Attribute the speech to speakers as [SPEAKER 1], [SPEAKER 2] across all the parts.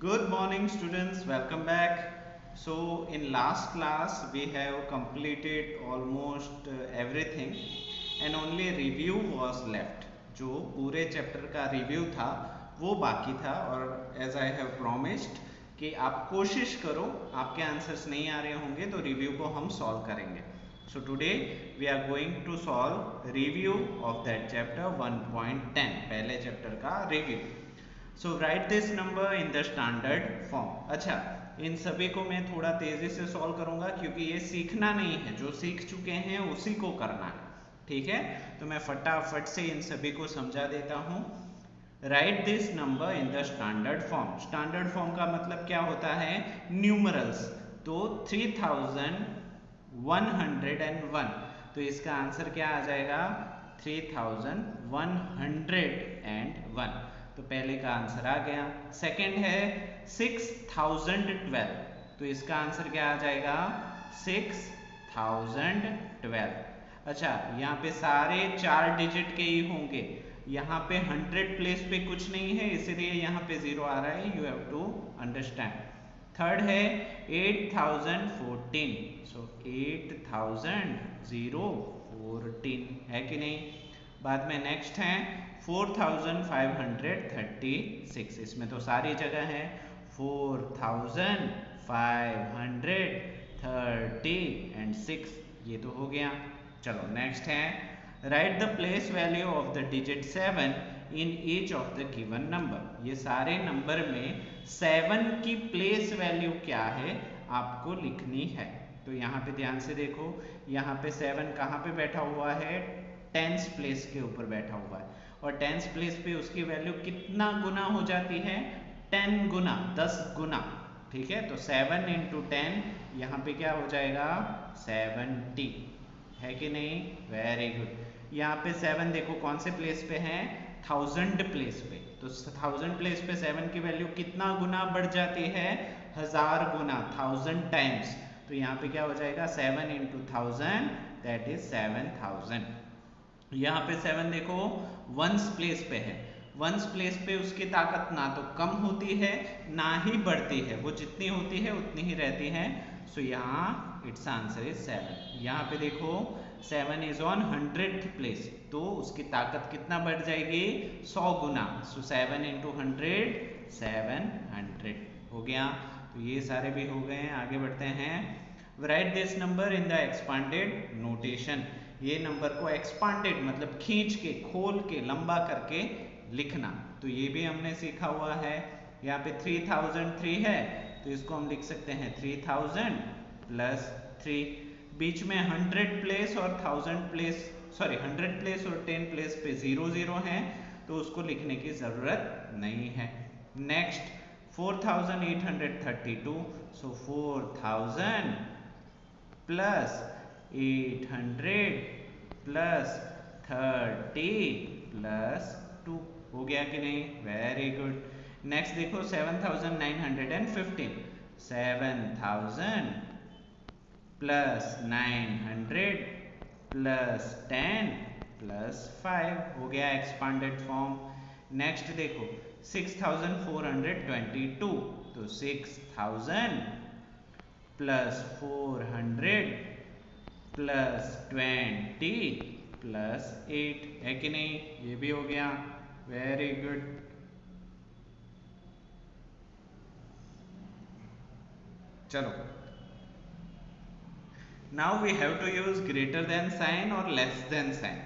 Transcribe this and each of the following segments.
[SPEAKER 1] Good morning students, welcome back. So in last class we have completed almost everything and only review was left. जो पूरे chapter का review था वो बाकी था और as I have promised कि आप कोशिश करो, आपके आंसर्स नहीं आ रहे होंगे तो रिव्यू को हम सॉल्व करेंगे. So today we are going to solve review of that chapter 1.10 पहले चैप्टर का review. So right this number in the standard form. अच्छा, इन सभी को मैं थोड़ा तेजी से सॉल्व करूंगा क्योंकि ये सीखना नहीं है, जो सीख चुके हैं उसी को करना है. ठीक है, तो मैं फटाफट से इन सभी को समझा देता हूं. Right this number in the standard form. Standard form का मतलब क्या होता है? न्यूमरल्स. तो 3101. तो इसका आंसर क्या आ जाएगा? 3101. तो पहले का आंसर आ गया. सेकंड है 6012. तो इसका आंसर क्या आ जाएगा? 6012. अच्छा, यहाँ पे सारे 4 डिजिट के ही होंगे. यहाँ पे 100 प्लेस पे कुछ नहीं है, इसलिए यहाँ पे 0 आ रहा है. You have to understand. Third है 8014. सो 8014 है कि नहीं? बाद में नेक्स्ट है 4536. इसमें तो सारी जगह है 4536. ये तो हो गया. चलो नेक्स्ट है right the place value of the digit 7 in each of the given number. ये सारे नंबर में 7 की प्लेस वैल्यू क्या है आपको लिखनी है. तो यहाँ पे ध्यान से देखो, यहाँ पे 7 कहाँ पे बैठा हुआ है? 10th प्लेस के ऊपर बैठा हुआ है. और 10th प्लेस पे उसकी वैल्यू कितना गुना हो जाती है? 10 गुना, 10 गुना. ठीक है, तो 7 into 10 यहाँ पे क्या हो जाएगा? 70 है कि नहीं? Very good. यहाँ पे 7 देखो कौन से प्लेस पे है? 1000 प्लेस पे. तो 1000 प्लेस पे 7 की वैल्यू कितना गुना बढ़ जाती है? 1000 गुना, 1000 टाइम्स. तो यहाँ पे क्या हो जाएगा? 7 into 1000 दैट इज 7000. यहाँ पे 7 देखो वंस प्लेस पे है. वंस प्लेस पे उसकी ताकत ना तो कम होती है ना ही बढ़ती है, वो जितनी होती है उतनी ही रहती है. सो यहाँ इट्स आंसर इज 7. यहाँ पे देखो 7 इज ऑन 100th प्लेस, तो उसकी ताकत कितना बढ़ जाएगी? 100 गुना. सो 7 into 100 700 हो गया. तो ये सारे भी हो गए हैं. आगे बढ़ते हैं. Right this number in the expanded notation. ये नंबर को एक्सपांडेड मतलब खींच के, खोल के, लंबा करके लिखना. तो ये भी हमने सीखा हुआ है. यहाँ पे 3003 है तो इसको हम लिख सकते हैं 3000 + 3. बीच में 100 प्लेस और 1000 प्लेस, सॉरी 100 प्लेस और 10 प्लेस पे 00 है तो उसको लिखने की जरूरत नहीं है. नेक्स्ट 4832. सो 4000 + 800 + 30 + 2 हो गया कि नहीं? Very good. नेक्स्ट देखो 7915. 7000 + 900 + 10 + 5 हो गया एक्सपांडेड फॉर्म. नेक्स्ट देखो 6422. तो 6000 + 400 + 20 + 8 है कि नहीं? ये भी हो गया. Very good. चलो now we have to use greater than sign और लेस देन साइन.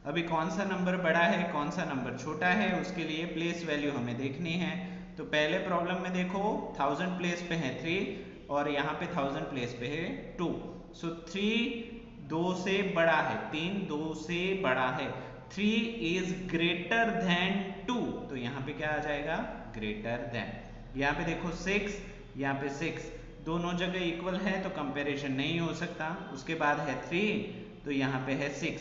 [SPEAKER 1] अभी कौन सा नंबर बड़ा है, कौन सा नंबर छोटा है, उसके लिए प्लेस वैल्यू हमें देखनी है. तो पहले प्रॉब्लम में देखो 1000 प्लेस पे है 3 और यहाँ पे 1000 प्लेस पे है 2. सो 3 2 से बड़ा है, 3 2 से बड़ा है. 3 इज ग्रेटर देन 2. तो यहाँ पे क्या आ जाएगा? Greater than. यहाँ पे देखो 6, यहाँ पे 6 दोनों जगह इक्वल है तो कंपैरिजन नहीं हो सकता. उसके बाद है 3 तो यहाँ पे है 6.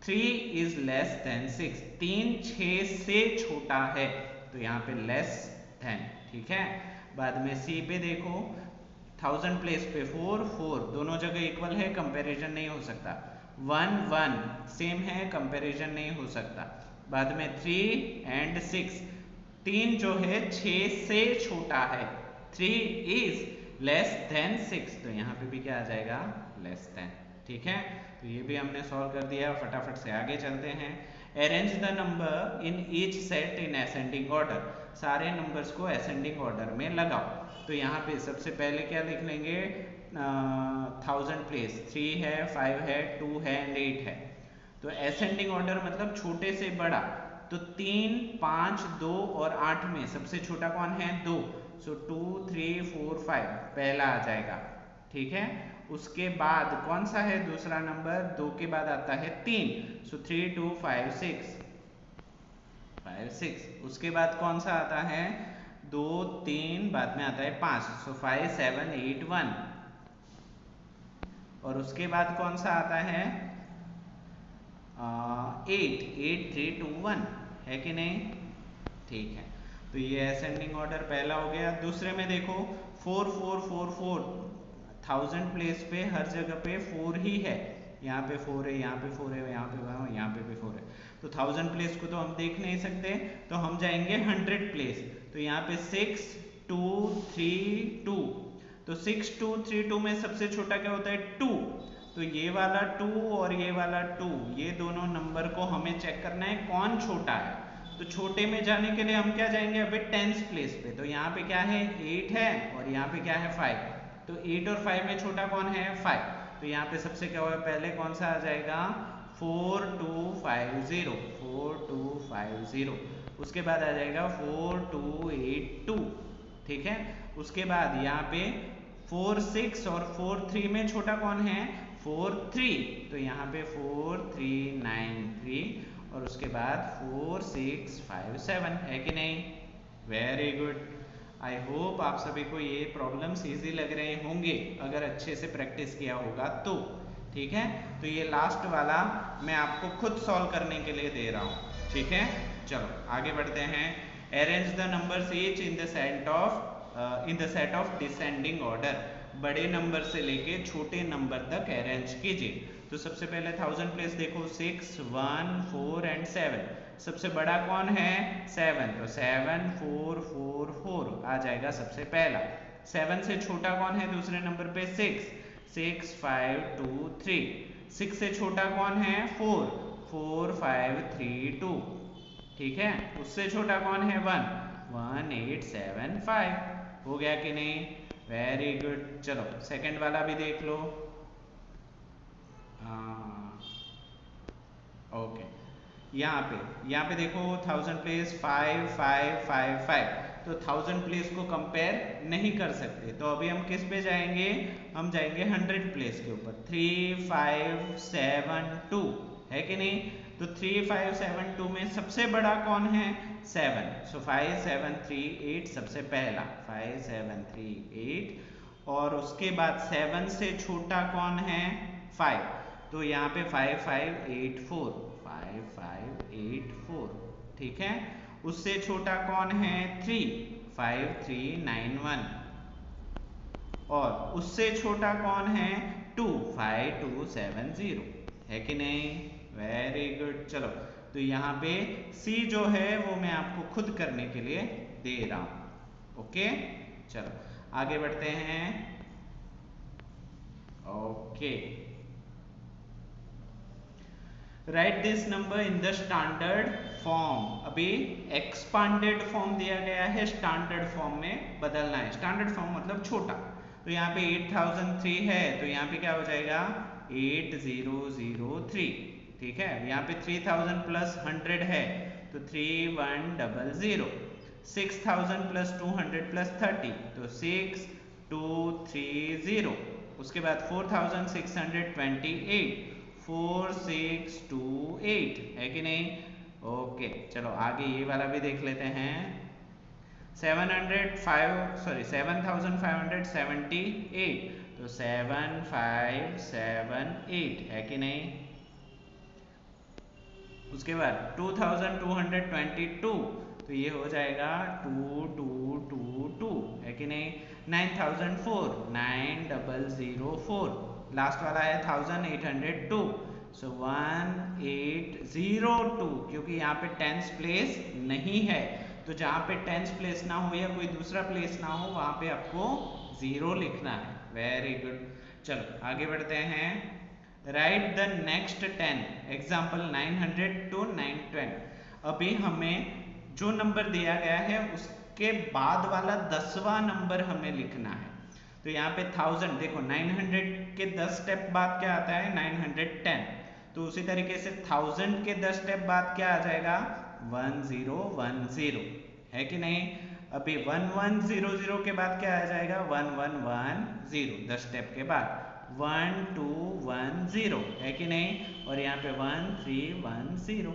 [SPEAKER 1] 3 इज लेस देन 6. 3 6 से छोटा है तो यहाँ पे लेस देन. ठीक है. बाद में सी पे देखो 1000 प्लेस पे 4 4 दोनों जगह इक्वल है, कंपैरिजन नहीं हो सकता. 1 1 सेम है, कंपैरिजन नहीं हो सकता. बाद में 3 and 6 3 जो है 6 से छोटा है, 3 इज लेस देन 6, तो यहाँ पे भी क्या आ जाएगा, लेस देन। ठीक है, तो ये भी हमने सॉल्व कर दिया। फटाफट से आगे चलते हैं। Arrange the number in each set in ascending order, सारे नंबर्स को असेंडिंग ऑर्डर में लगाओ। तो यहाँ पे सबसे पहले क्या लिख लेंगे, 1000 प्लेस, 3 है, 5 है, 2 है एंड 8 है। तो असेंडिंग ऑर्डर मतलब छोटे से बड़ा, तो 3, 5, 2 और 8 में सबसे छोटा कौन है, 2, सो 2, 3, 4, 5 पहला आ जाएगा। ठीक है, उसके बाद कौन सा है दूसरा नंबर, 2 के बाद आता है 3, सो 3, 2, 5, 6, 5, 6। उसके बाद कौन सा आता है, 2, 3, बाद में आता है 5, सो 5, 7, 8, 1। और उसके बाद कौन सा आता है, 8, 8, 3, 2, 1, है कि नहीं। ठीक है, तो ये असेंडिंग ऑर्डर पहला हो गया। दूसरे में देखो 4, 4, 4, 4, 1000 प्लेस पे हर जगह पे 4 ही है, यहाँ पे 4 है, यहाँ पे 4 है, यहाँ पे भी 4 है। तो 1000 प्लेस को तो हम देख नहीं सकते, तो हम जाएंगे 100 प्लेस। तो यहाँ पे 6, 2, 3, 2, तो 6, 2, 3, 2 में सबसे छोटा क्या होता है, 2। तो ये वाला 2 और ये वाला 2, ये दोनों नंबर को हमें चेक करना है कौन छोटा है। तो छोटे में जाने के लिए हम क्या जाएंगे, अभी 10th प्लेस पे। तो यहाँ पे क्या है, 8 है और यहाँ पे क्या है, 5। तो 8 और 5 में छोटा कौन है, 5। तो यहाँ पे सबसे क्या होगा, पहले कौन सा आ जाएगा, 4, 2, 5, 0, 4, 2, 5, 0। उसके बाद आ जाएगा 4, 2, 8, 2। ठीक है, उसके बाद यहाँ पे 4, 6 और 4, 3 में छोटा कौन है, 4, 3। तो यहाँ पे 4, 3, 9, 3 और उसके बाद 4, 6, 5, 7, है कि नहीं। Very good. आई होप आप सभी को ये प्रॉब्लम्स इजी लग रहे होंगे अगर अच्छे से प्रैक्टिस किया होगा तो। ठीक है, तो ये लास्ट वाला मैं आपको खुद सॉल्व करने के लिए दे रहा हूँ। ठीक है, चलो आगे बढ़ते हैं। Arrange the numbers each in the set of descending order, बड़े नंबर से लेके छोटे नंबर तक अरेंज कीजिए। तो सबसे पहले 1000 प्लेस देखो, 6, 1, 4 एंड 7। सबसे बड़ा कौन है, 7, तो 7, 4, 4, 4 आ जाएगा सबसे पहला। 7 से छोटा कौन है दूसरे नंबर पे, 6, 6, 5, 2, 3। 6 से छोटा कौन है, 4, 4, 5, 3, 2। ठीक है, उससे छोटा कौन है, 1, 1, 8, 7, 5। हो गया कि नहीं, वेरी गुड। चलो सेकंड वाला भी देख लो। ओके, यहाँ पे देखो 1000 प्लेस 5, 5, 5, 5। तो 1000 प्लेस को कंपेयर नहीं कर सकते, तो अभी हम किस पे जाएंगे, हम जाएंगे 100 प्लेस के ऊपर। 3, 5, 7, 2, है कि नहीं। तो 3, 5, 7, 2 में सबसे बड़ा कौन है, 7। सो 5, 7, 3, 8 सबसे पहला, 5, 7, 3, 8। और उसके बाद 7 से छोटा कौन है, 5। तो यहाँ पे 5, 5, 8, 4, 5, 5, 8, 4। ठीक है, उससे छोटा कौन है, 3, 5, 3, 9, 1। और उससे छोटा कौन है, 2, 5, 2, 7, 0, है कि नहीं। Very good. चलो, तो यहाँ पे C जो है वो मैं आपको खुद करने के लिए दे रहा हूं। ओके, चलो आगे बढ़ते हैं। Okay, right this number in the standard form. अभी एक्सपांडेड फॉर्म दिया गया है, स्टैंडर्ड फॉर्म में बदलना है। स्टैंडर्ड फॉर्म मतलब छोटा। तो यहाँ पे 8003 है, तो यहाँ पे क्या हो जाएगा, 8003। ठीक है, यहाँ पे 3000 प्लस 100 है, तो 3100। 6000 प्लस 200 प्लस 30, तो 6230। उसके बाद 4628, 4628, है कि नहीं। ओके, चलो आगे ये वाला भी देख लेते हैं। 7578, तो 7578, है कि नहीं। उसके बाद 2222, तो ये हो जाएगा 2222, है कि नहीं। 9004, 9004। लास्ट वाला है 1802, सो 1802। क्योंकि यहाँ पे 10th प्लेस नहीं है, तो जहाँ पे टेंस प्लेस ना हो या कोई दूसरा प्लेस ना हो वहां पे आपको 0 लिखना है। Very good. चलो आगे बढ़ते हैं। Right the next 10 example 900 to 910। अभी हमें जो नंबर दिया गया है उसके बाद वाला 10वां नंबर हमें लिखना है। तो यहाँ पे 1000 देखो 900 के 10 स्टेप बाद क्या आता है 910। तो उसी तरीके से 1000 के 10 स्टेप बाद क्या आ जाएगा 1010 है कि नहीं। अभी 1100 के बाद क्या आ जाएगा 1110 10 स्टेप के बाद 1210 है कि नहीं। और यहाँ पे 1310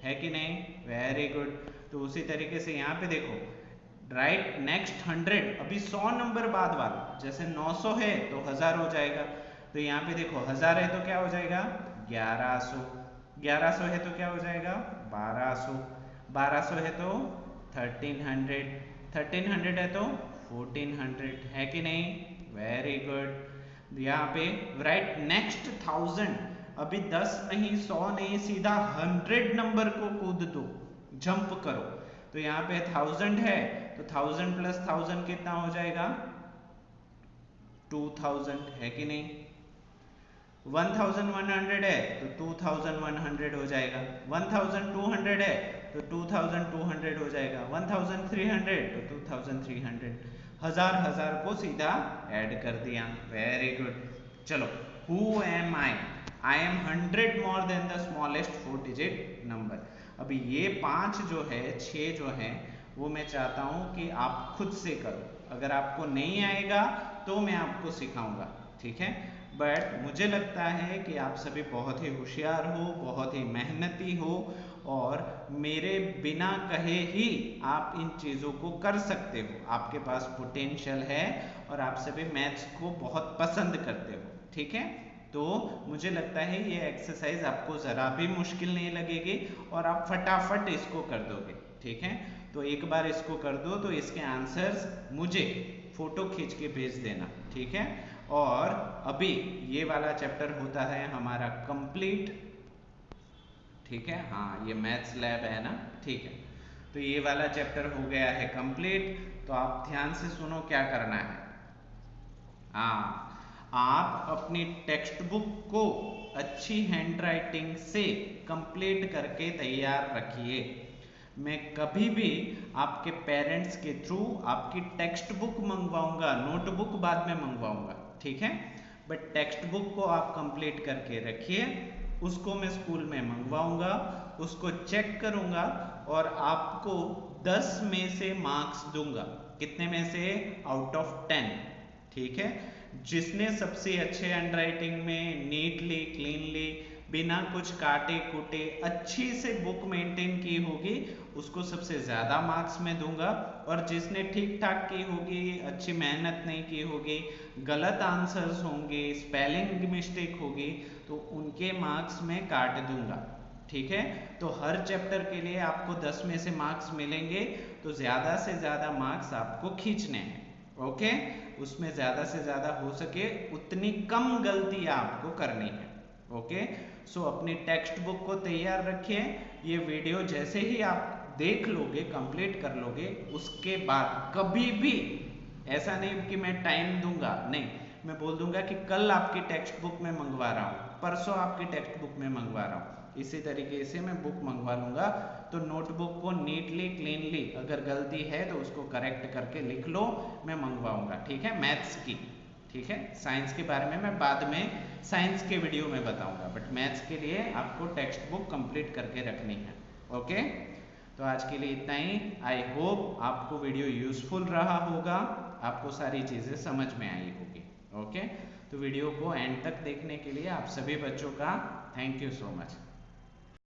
[SPEAKER 1] है कि नहीं। Very good. तो उसी तरीके से यहाँ पे देखो राइट नेक्स्ट 100 अभी 100 नंबर बाद वाला, जैसे 900 है तो 1000 हो जाएगा। तो यहाँ पे देखो 1000 है तो क्या हो जाएगा 1100, 1100 है तो क्या हो जाएगा 1200, 1200 है तो 1300, 1300 है तो 1400 है कि नहीं। Very good. यहाँ पे राइट नेक्स्ट 1000 अभी 10 नहीं 100 नहीं सीधा 100 नंबर को कूद दो, जंप करो। तो यहाँ पे 1000 है तो 1000 प्लस 1000 कितना हो जाएगा 2000 है कि नहीं। 1100 है तो 2100 हो जाएगा। 1200 है तो 2200 हो जाएगा। 1300 तो 2300। हजार को सीधा ऐड कर दिया। Very good. चलो who am I am 100 more than the smallest 4 digit number. अभी ये 5 जो है 6 जो है वो मैं चाहता हूं कि आप खुद से करो। अगर आपको नहीं आएगा तो मैं आपको सिखाऊंगा, ठीक है। बट मुझे लगता है कि आप सभी बहुत ही होशियार हो, बहुत ही मेहनती हो और मेरे बिना कहे ही आप इन चीज़ों को कर सकते हो। आपके पास पोटेंशियल है और आप सभी मैथ्स को बहुत पसंद करते हो, ठीक है। तो मुझे लगता है ये एक्सरसाइज आपको ज़रा भी मुश्किल नहीं लगेगी और आप फटाफट इसको कर दोगे, ठीक है। तो एक बार इसको कर दो तो इसके आंसर्स मुझे फोटो खींच के भेज देना, ठीक है। और अभी ये वाला चैप्टर होता है हमारा कंप्लीट, ठीक है। हाँ ये मैथ्स लैब है ना, ठीक है। तो ये वाला चैप्टर हो गया है कंप्लीट। तो आप ध्यान से सुनो क्या करना है। हाँ आप अपनी टेक्स्ट बुक को अच्छी हैंडराइटिंग से कंप्लीट करके तैयार रखिए। मैं कभी भी आपके पेरेंट्स के थ्रू आपकी टेक्स्ट बुक मंगवाऊंगा, नोटबुक बाद में मंगवाऊंगा, ठीक है। बट टेक्स्ट बुक को आप कंप्लीट करके रखिए, उसको मैं स्कूल में मंगवाऊंगा, उसको चेक करूंगा और आपको 10 में से मार्क्स दूंगा। कितने में से आउट ऑफ 10, ठीक है। जिसने सबसे अच्छे हैंडराइटिंग में नीटली क्लीनली बिना कुछ काटे कूटे अच्छी से बुक मेंटेन की होगी उसको सबसे ज़्यादा मार्क्स में दूंगा। और जिसने ठीक ठाक की होगी, अच्छी मेहनत नहीं की होगी, गलत आंसर्स होंगे, स्पेलिंग मिस्टेक होगी तो उनके मार्क्स में काट दूंगा, ठीक है। तो हर चैप्टर के लिए आपको 10 में से मार्क्स मिलेंगे तो ज़्यादा से ज़्यादा मार्क्स आपको खींचने हैं, ओके। उसमें ज़्यादा से ज़्यादा हो सके उतनी कम गलती आपको करनी है, ओके। सो अपनी टेक्स्ट बुक को तैयार रखिए। ये वीडियो जैसे ही आप देख लोगे, कंप्लीट कर लोगे, उसके बाद कभी भी ऐसा नहीं कि मैं टाइम दूंगा, नहीं, मैं बोल दूंगा कि कल आपकी टेक्स्ट बुक में मंगवा रहा हूँ, परसों आपकी टेक्स्ट बुक में मंगवा रहा हूँ, इसी तरीके से मैं बुक मंगवा लूंगा। तो नोटबुक को नीटली क्लीनली अगर गलती है तो उसको करेक्ट करके लिख लो, मैं मंगवाऊंगा, ठीक है। मैथ्स की, ठीक है। साइंस के बारे में मैं बाद में साइंस के वीडियो में बताऊंगा, बट मैथ्स के लिए आपको टेक्स्ट बुक कंप्लीट करके रखनी है, ओके। तो आज के लिए इतना ही। आई होप आपको वीडियो यूजफुल रहा होगा, आपको सारी चीज़ें समझ में आई होगी, ओके। तो वीडियो को एंड तक देखने के लिए आप सभी बच्चों का थैंक यू सो मच।